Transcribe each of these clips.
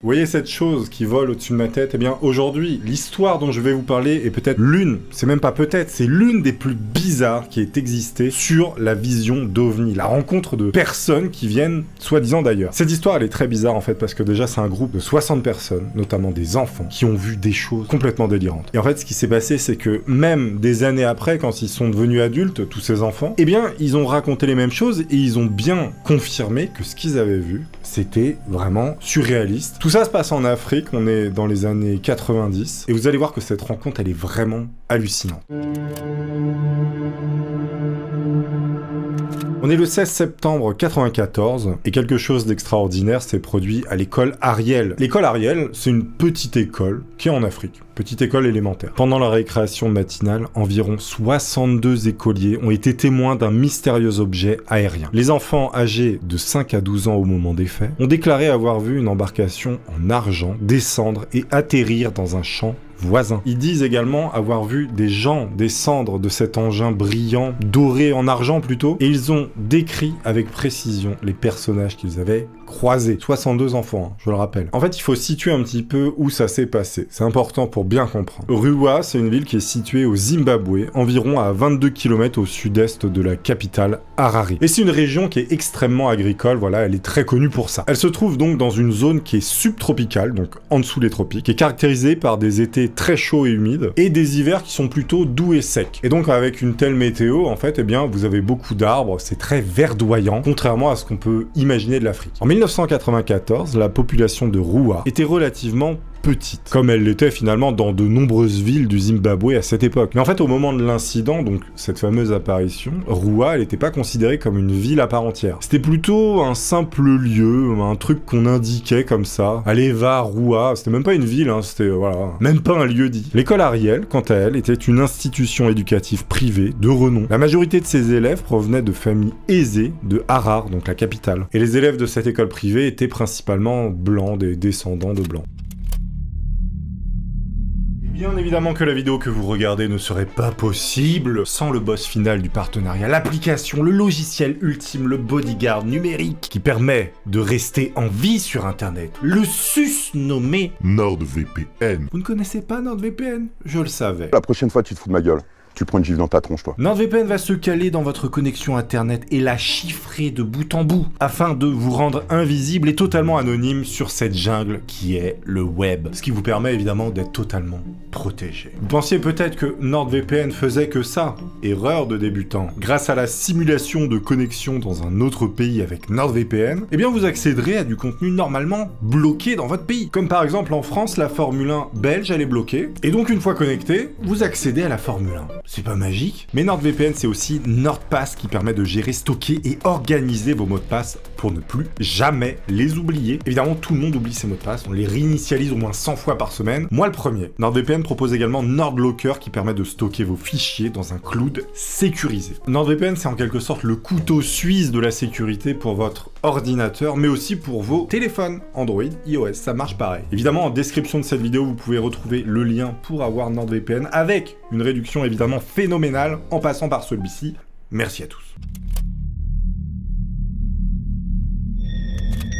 Vous voyez cette chose qui vole au-dessus de ma tête? Eh bien, aujourd'hui, l'histoire dont je vais vous parler est peut-être l'une, c'est même pas peut-être, c'est l'une des plus bizarres qui ait existé sur la vision d'OVNI, la rencontre de personnes qui viennent, soi-disant d'ailleurs. Cette histoire, elle est très bizarre en fait, parce que déjà, c'est un groupe de 60 personnes, notamment des enfants, qui ont vu des choses complètement délirantes. Et en fait, ce qui s'est passé, c'est que même des années après, quand ils sont devenus adultes, tous ces enfants, eh bien, ils ont raconté les mêmes choses et ils ont bien confirmé que ce qu'ils avaient vu, c'était vraiment surréaliste. Tout ça se passe en Afrique, on est dans les années 90, et vous allez voir que cette rencontre, elle est vraiment hallucinante. On est le 16 septembre 94, et quelque chose d'extraordinaire s'est produit à l'école Ariel. L'école Ariel, c'est une petite école qui est en Afrique. Petite école élémentaire. Pendant la récréation matinale, environ 62 écoliers ont été témoins d'un mystérieux objet aérien. Les enfants âgés de 5 à 12 ans au moment des faits ont déclaré avoir vu une embarcation en argent descendre et atterrir dans un champ voisin. Ils disent également avoir vu des gens descendre de cet engin brillant, doré en argent plutôt, et ils ont décrit avec précision les personnages qu'ils avaient croisés. 62 enfants, hein, je le rappelle. En fait, il faut situer un petit peu où ça s'est passé. C'est important pour bien comprendre. Ruwa, c'est une ville qui est située au Zimbabwe, environ à 22 km au sud-est de la capitale Harare. Et c'est une région qui est extrêmement agricole, voilà, elle est très connue pour ça. Elle se trouve donc dans une zone qui est subtropicale, donc en dessous des tropiques, qui est caractérisée par des étés très chauds et humides, et des hivers qui sont plutôt doux et secs. Et donc avec une telle météo, en fait, eh bien, vous avez beaucoup d'arbres, c'est très verdoyant, contrairement à ce qu'on peut imaginer de l'Afrique. En 1994, la population de Ruwa était relativement petite, comme elle l'était finalement dans de nombreuses villes du Zimbabwe à cette époque. Mais en fait, au moment de l'incident, donc cette fameuse apparition, Ruwa, elle n'était pas considérée comme une ville à part entière. C'était plutôt un simple lieu, un truc qu'on indiquait comme ça. Allez, va, Ruwa. C'était même pas une ville, hein, c'était, voilà, même pas un lieu dit. L'école Ariel, quant à elle, était une institution éducative privée de renom. La majorité de ses élèves provenaient de familles aisées de Harare, donc la capitale. Et les élèves de cette école privée étaient principalement blancs, des descendants de blancs. Bien évidemment que la vidéo que vous regardez ne serait pas possible sans le boss final du partenariat, l'application, le logiciel ultime, le bodyguard numérique qui permet de rester en vie sur internet, le susnommé NordVPN. Vous ne connaissez pas NordVPN? Je le savais. La prochaine fois tu te fous de ma gueule. Tu prends une gifle dans ta tronche, toi. NordVPN va se caler dans votre connexion internet et la chiffrer de bout en bout, afin de vous rendre invisible et totalement anonyme sur cette jungle qui est le web. Ce qui vous permet évidemment d'être totalement protégé. Vous pensiez peut-être que NordVPN faisait que ça. Erreur de débutant. Grâce à la simulation de connexion dans un autre pays avec NordVPN, eh bien vous accéderez à du contenu normalement bloqué dans votre pays. Comme par exemple en France, la Formule 1 belge, elle est bloquée. Et donc une fois connecté, vous accédez à la Formule 1. C'est pas magique? Mais NordVPN, c'est aussi NordPass qui permet de gérer, stocker et organiser vos mots de passe pour ne plus jamais les oublier. Évidemment, tout le monde oublie ses mots de passe. On les réinitialise au moins 100 fois par semaine. Moi, le premier. NordVPN propose également NordLocker qui permet de stocker vos fichiers dans un cloud sécurisé. NordVPN, c'est en quelque sorte le couteau suisse de la sécurité pour votre ordinateur, mais aussi pour vos téléphones Android, iOS. Ça marche pareil. Évidemment, en description de cette vidéo, vous pouvez retrouver le lien pour avoir NordVPN avec une réduction évidemment phénoménale en passant par celui-ci. Merci à tous.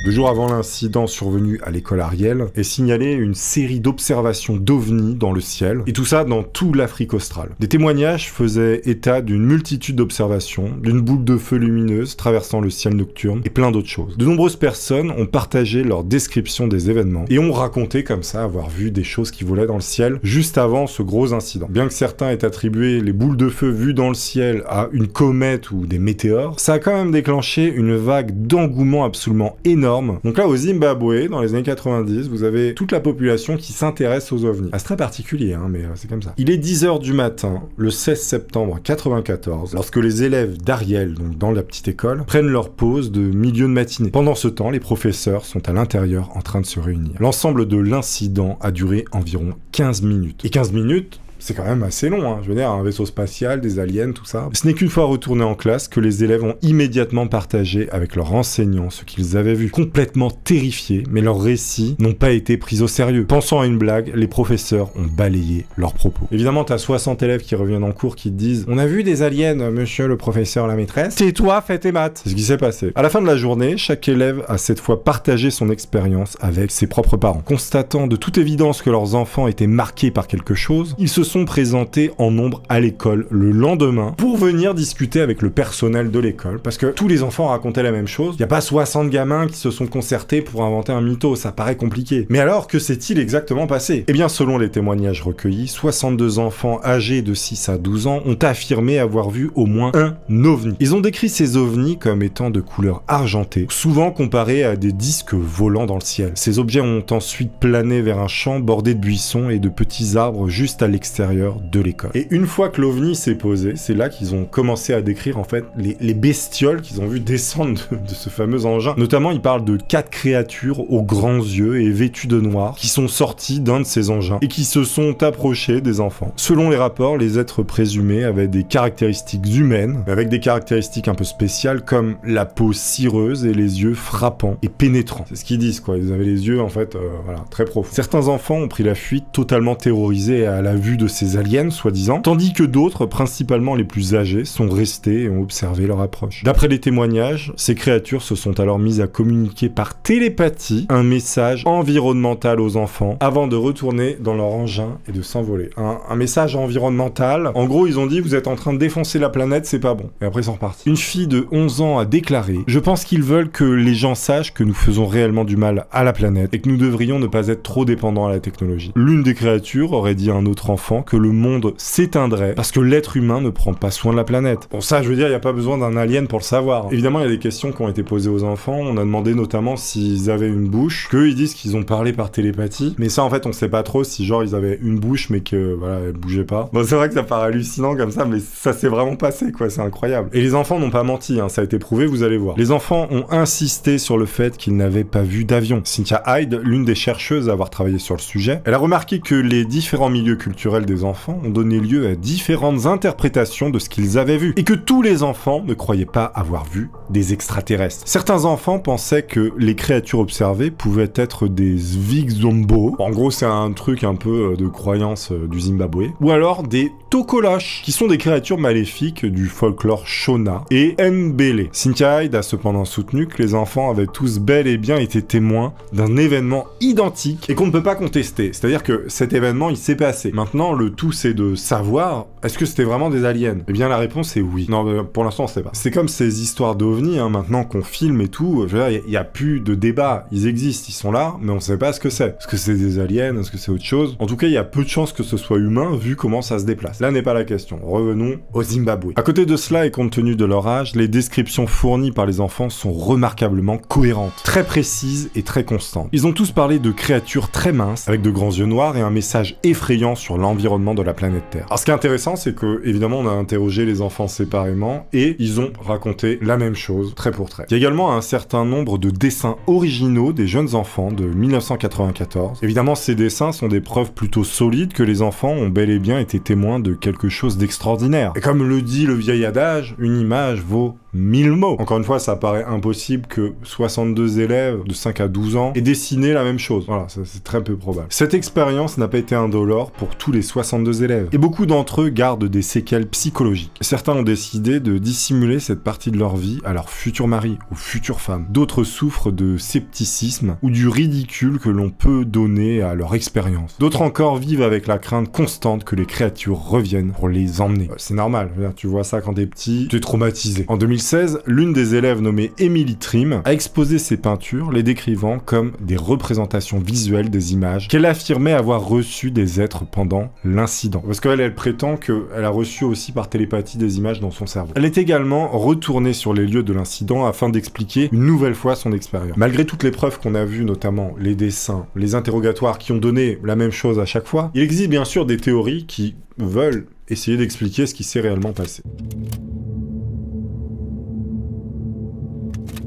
2 jours avant l'incident survenu à l'école Ariel, est signalée une série d'observations d'OVNI dans le ciel, et tout ça dans toute l'Afrique australe. Des témoignages faisaient état d'une multitude d'observations, d'une boule de feu lumineuse traversant le ciel nocturne, et plein d'autres choses. De nombreuses personnes ont partagé leur description des événements, et ont raconté comme ça avoir vu des choses qui volaient dans le ciel juste avant ce gros incident. Bien que certains aient attribué les boules de feu vues dans le ciel à une comète ou des météores, ça a quand même déclenché une vague d'engouement absolument énorme. Donc là, au Zimbabwe, dans les années 90, vous avez toute la population qui s'intéresse aux ovnis. Ah, c'est très particulier, hein, mais c'est comme ça. Il est 10 h du matin, le 16 septembre 94, lorsque les élèves d'Ariel, donc dans la petite école, prennent leur pause de milieu de matinée. Pendant ce temps, les professeurs sont à l'intérieur en train de se réunir. L'ensemble de l'incident a duré environ 15 minutes. Et 15 minutes, c'est quand même assez long, hein. Je veux dire, un vaisseau spatial, des aliens, tout ça. Ce n'est qu'une fois retournés en classe que les élèves ont immédiatement partagé avec leurs enseignants ce qu'ils avaient vu. Complètement terrifiés, mais leurs récits n'ont pas été pris au sérieux. Pensant à une blague, les professeurs ont balayé leurs propos. Évidemment, t'as 60 élèves qui reviennent en cours qui te disent « On a vu des aliens, monsieur le professeur, la maîtresse. Tais-toi, fais tes maths !» C'est ce qui s'est passé. À la fin de la journée, chaque élève a cette fois partagé son expérience avec ses propres parents. Constatant de toute évidence que leurs enfants étaient marqués par quelque chose, ils se sont présentés en nombre à l'école le lendemain pour venir discuter avec le personnel de l'école, parce que tous les enfants racontaient la même chose. Il n'y a pas 60 gamins qui se sont concertés pour inventer un mytho, ça paraît compliqué. Mais alors, que s'est-il exactement passé? Eh bien, selon les témoignages recueillis, 62 enfants âgés de 6 à 12 ans ont affirmé avoir vu au moins un ovni. Ils ont décrit ces ovnis comme étant de couleur argentée, souvent comparés à des disques volants dans le ciel. Ces objets ont ensuite plané vers un champ bordé de buissons et de petits arbres juste à l'extérieur de l'école. Et une fois que l'ovni s'est posé, c'est là qu'ils ont commencé à décrire en fait les bestioles qu'ils ont vu descendre de ce fameux engin. Notamment, ils parlent de 4 créatures aux grands yeux et vêtues de noir qui sont sorties d'un de ces engins et qui se sont approchés des enfants. Selon les rapports, les êtres présumés avaient des caractéristiques humaines, avec des caractéristiques un peu spéciales comme la peau cireuse et les yeux frappants et pénétrants. C'est ce qu'ils disent, quoi. Ils avaient les yeux, en fait, voilà, très profonds. Certains enfants ont pris la fuite totalement terrorisés à la vue de ces aliens, soi-disant, tandis que d'autres, principalement les plus âgés, sont restés et ont observé leur approche. D'après les témoignages, ces créatures se sont alors mises à communiquer par télépathie un message environnemental aux enfants avant de retourner dans leur engin et de s'envoler. Un message environnemental. En gros, ils ont dit, vous êtes en train de défoncer la planète, c'est pas bon. Et après, ils sont repartis. Une fille de 11 ans a déclaré, je pense qu'ils veulent que les gens sachent que nous faisons réellement du mal à la planète et que nous devrions ne pas être trop dépendants à la technologie. L'une des créatures aurait dit à un autre enfant que le monde s'éteindrait parce que l'être humain ne prend pas soin de la planète. Bon, ça, je veux dire, il n'y a pas besoin d'un alien pour le savoir. Évidemment, il y a des questions qui ont été posées aux enfants. On a demandé notamment s'ils avaient une bouche, qu'eux, ils disent qu'ils ont parlé par télépathie. Mais ça, en fait, on sait pas trop si, genre, ils avaient une bouche, mais que, voilà, elle bougeait pas. Bon, c'est vrai que ça paraît hallucinant comme ça, mais ça s'est vraiment passé, quoi. C'est incroyable. Et les enfants n'ont pas menti, hein. Ça a été prouvé, vous allez voir. Les enfants ont insisté sur le fait qu'ils n'avaient pas vu d'avion. Cynthia Hyde, l'une des chercheuses à avoir travaillé sur le sujet, elle a remarqué que les différents milieux culturels des enfants ont donné lieu à différentes interprétations de ce qu'ils avaient vu, et que tous les enfants ne croyaient pas avoir vu des extraterrestres. Certains enfants pensaient que les créatures observées pouvaient être des Zvigzombo, en gros c'est un truc un peu de croyance du Zimbabwe, ou alors des Tokolosh, qui sont des créatures maléfiques du folklore Shona, et Mbele. Cynthia Hyde a cependant soutenu que les enfants avaient tous bel et bien été témoins d'un événement identique et qu'on ne peut pas contester. C'est-à-dire que cet événement, il s'est passé. Maintenant, le tout, c'est de savoir, est-ce que c'était vraiment des aliens? Eh bien, la réponse est oui. Non, pour l'instant, on sait pas. C'est comme ces histoires d'ovnis, hein, maintenant qu'on filme et tout, je veux dire, il y a plus de débat. Ils existent, ils sont là, mais on sait pas ce que c'est. Est-ce que c'est des aliens? Est-ce que c'est autre chose? En tout cas, il y a peu de chances que ce soit humain, vu comment ça se déplace. Là n'est pas la question. Revenons au Zimbabwe. À côté de cela, et compte tenu de leur âge, les descriptions fournies par les enfants sont remarquablement cohérentes, très précises et très constantes. Ils ont tous parlé de créatures très minces, avec de grands yeux noirs et un message effrayant sur l'environnement de la planète Terre. Alors ce qui est intéressant, c'est que, évidemment, on a interrogé les enfants séparément, et ils ont raconté la même chose, trait pour trait. Il y a également un certain nombre de dessins originaux des jeunes enfants de 1994. Évidemment, ces dessins sont des preuves plutôt solides que les enfants ont bel et bien été témoins de quelque chose d'extraordinaire. Et comme le dit le vieil adage, une image vaut 1000 mots. Encore une fois, ça paraît impossible que 62 élèves de 5 à 12 ans aient dessiné la même chose. Voilà, c'est très peu probable. Cette expérience n'a pas été indolore pour tous les 62 élèves. Et beaucoup d'entre eux gardent des séquelles psychologiques. Certains ont décidé de dissimuler cette partie de leur vie à leur futur mari ou future femme. D'autres souffrent de scepticisme ou du ridicule que l'on peut donner à leur expérience. D'autres encore vivent avec la crainte constante que les créatures reviennent pour les emmener. C'est normal, tu vois ça quand t'es petit, t'es traumatisé. En 2016, l'une des élèves nommée Emily Trim a exposé ses peintures, les décrivant comme des représentations visuelles des images qu'elle affirmait avoir reçues des êtres pendant l'incident. Parce qu'elle, elle prétend qu'elle a reçu aussi par télépathie des images dans son cerveau. Elle est également retournée sur les lieux de l'incident afin d'expliquer une nouvelle fois son expérience. Malgré toutes les preuves qu'on a vues, notamment les dessins, les interrogatoires qui ont donné la même chose à chaque fois, il existe bien sûr des théories qui veulent essayer d'expliquer ce qui s'est réellement passé.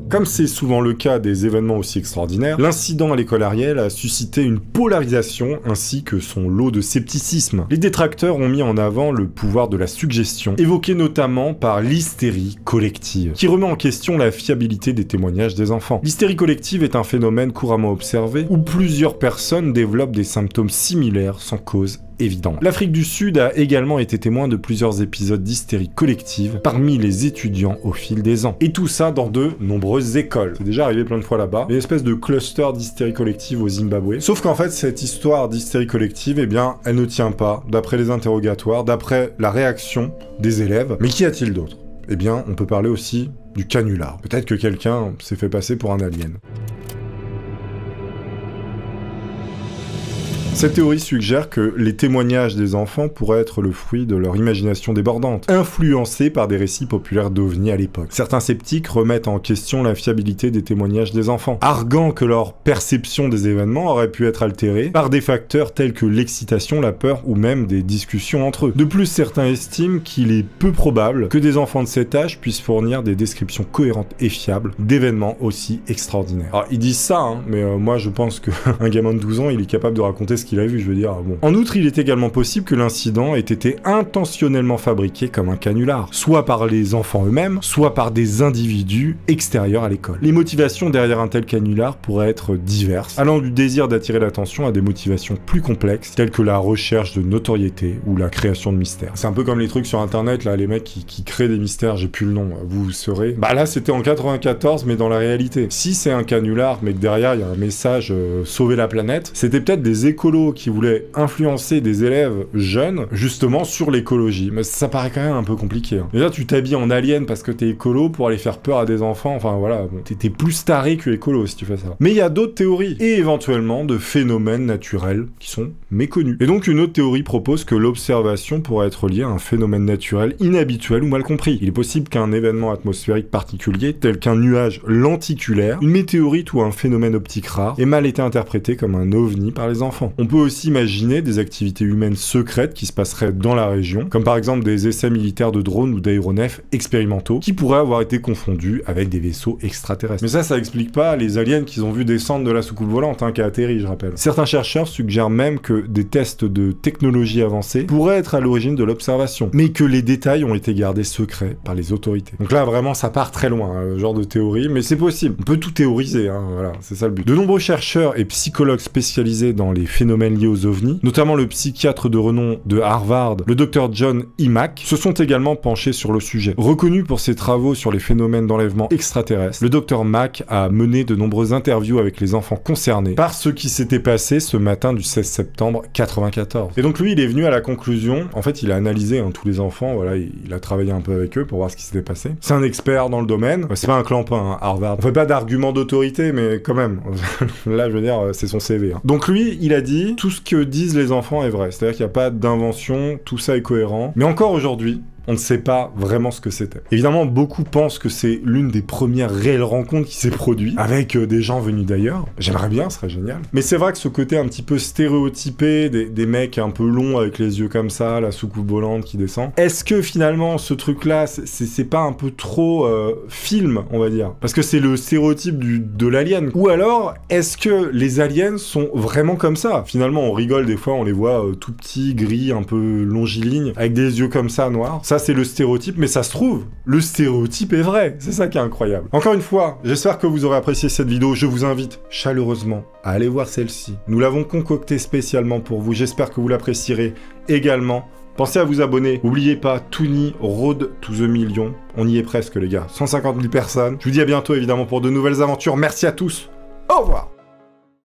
Comme c'est souvent le cas des événements aussi extraordinaires, l'incident à l'école Ariel a suscité une polarisation ainsi que son lot de scepticisme. Les détracteurs ont mis en avant le pouvoir de la suggestion, évoqué notamment par l'hystérie collective, qui remet en question la fiabilité des témoignages des enfants. L'hystérie collective est un phénomène couramment observé où plusieurs personnes développent des symptômes similaires sans cause évidente. L'Afrique du Sud a également été témoin de plusieurs épisodes d'hystérie collective parmi les étudiants au fil des ans. Et tout ça dans de nombreuses écoles. C'est déjà arrivé plein de fois là-bas. Une espèce de cluster d'hystérie collective au Zimbabwe. Sauf qu'en fait, cette histoire d'hystérie collective, eh bien, elle ne tient pas, d'après les interrogatoires, d'après la réaction des élèves. Mais qu'y a-t-il d'autre? Eh bien, on peut parler aussi du canular. Peut-être que quelqu'un s'est fait passer pour un alien. Cette théorie suggère que les témoignages des enfants pourraient être le fruit de leur imagination débordante, influencée par des récits populaires d'OVNI à l'époque. Certains sceptiques remettent en question la fiabilité des témoignages des enfants, arguant que leur perception des événements aurait pu être altérée par des facteurs tels que l'excitation, la peur ou même des discussions entre eux. De plus, certains estiment qu'il est peu probable que des enfants de cet âge puissent fournir des descriptions cohérentes et fiables d'événements aussi extraordinaires. Alors, ils disent ça, hein, mais moi je pense qu'un gamin de 12 ans, il est capable de raconter ce qu'il a vu, je veux dire, bon. En outre, il est également possible que l'incident ait été intentionnellement fabriqué comme un canular, soit par les enfants eux-mêmes, soit par des individus extérieurs à l'école. Les motivations derrière un tel canular pourraient être diverses, allant du désir d'attirer l'attention à des motivations plus complexes, telles que la recherche de notoriété ou la création de mystères. C'est un peu comme les trucs sur internet, là, les mecs qui créent des mystères, j'ai plus le nom, vous saurez. Bah là, c'était en 94, mais dans la réalité. Si c'est un canular, mais que derrière, il y a un message sauver la planète, c'était peut-être des écolos qui voulait influencer des élèves jeunes, justement, sur l'écologie. Mais ça paraît quand même un peu compliqué. Hein. Déjà, tu t'habilles en alien parce que t'es écolo pour aller faire peur à des enfants. Enfin, voilà, bon, t'es plus taré que écolo si tu fais ça. Mais il y a d'autres théories, et éventuellement de phénomènes naturels qui sont méconnus. Et donc, une autre théorie propose que l'observation pourrait être liée à un phénomène naturel inhabituel ou mal compris. Il est possible qu'un événement atmosphérique particulier, tel qu'un nuage lenticulaire, une météorite ou un phénomène optique rare, ait mal été interprété comme un ovni par les enfants. On peut aussi imaginer des activités humaines secrètes qui se passeraient dans la région, comme par exemple des essais militaires de drones ou d'aéronefs expérimentaux qui pourraient avoir été confondus avec des vaisseaux extraterrestres. Mais ça explique pas les aliens qu'ils ont vu descendre de la soucoupe volante, hein, qui a atterri, je rappelle. Certains chercheurs suggèrent même que des tests de technologie avancée pourraient être à l'origine de l'observation, mais que les détails ont été gardés secrets par les autorités. Donc là, vraiment, ça part très loin, hein, ce genre de théorie, mais c'est possible. On peut tout théoriser, hein, voilà, c'est ça le but. De nombreux chercheurs et psychologues spécialisés dans les phénomènes liés aux ovnis, notamment le psychiatre de renom de Harvard, le Dr John E. Mack, se sont également penchés sur le sujet. Reconnu pour ses travaux sur les phénomènes d'enlèvement extraterrestres, le Dr Mack a mené de nombreuses interviews avec les enfants concernés par ce qui s'était passé ce matin du 16 septembre 94. Et donc lui, il est venu à la conclusion, en fait, il a analysé tous les enfants, voilà, il a travaillé un peu avec eux pour voir ce qui s'était passé. C'est un expert dans le domaine, c'est pas un clampin, hein, Harvard. On fait pas d'argument d'autorité, mais quand même, là, je veux dire, c'est son CV. Hein. Donc lui, il a dit, tout ce que disent les enfants est vrai. C'est-à-dire qu'il n'y a pas d'invention, tout ça est cohérent. Mais encore aujourd'hui, on ne sait pas vraiment ce que c'était. Évidemment, beaucoup pensent que c'est l'une des premières réelles rencontres qui s'est produite avec des gens venus d'ailleurs. J'aimerais bien, ce serait génial. Mais c'est vrai que ce côté un petit peu stéréotypé, des mecs un peu longs avec les yeux comme ça, la soucoupe volante qui descend. Est-ce que finalement, ce truc-là, c'est pas un peu trop film, on va dire? Parce que c'est le stéréotype de l'alien. Ou alors, est-ce que les aliens sont vraiment comme ça? Finalement, on rigole des fois, on les voit tout petits, gris, un peu longilignes, avec des yeux comme ça, noirs. Ça, c'est le stéréotype, mais ça se trouve, le stéréotype est vrai. C'est ça qui est incroyable. Encore une fois, j'espère que vous aurez apprécié cette vidéo. Je vous invite chaleureusement à aller voir celle-ci. Nous l'avons concoctée spécialement pour vous. J'espère que vous l'apprécierez également. Pensez à vous abonner. N'oubliez pas, Toonie Road to the Million. On y est presque, les gars. 150 000 personnes. Je vous dis à bientôt, évidemment, pour de nouvelles aventures. Merci à tous. Au revoir.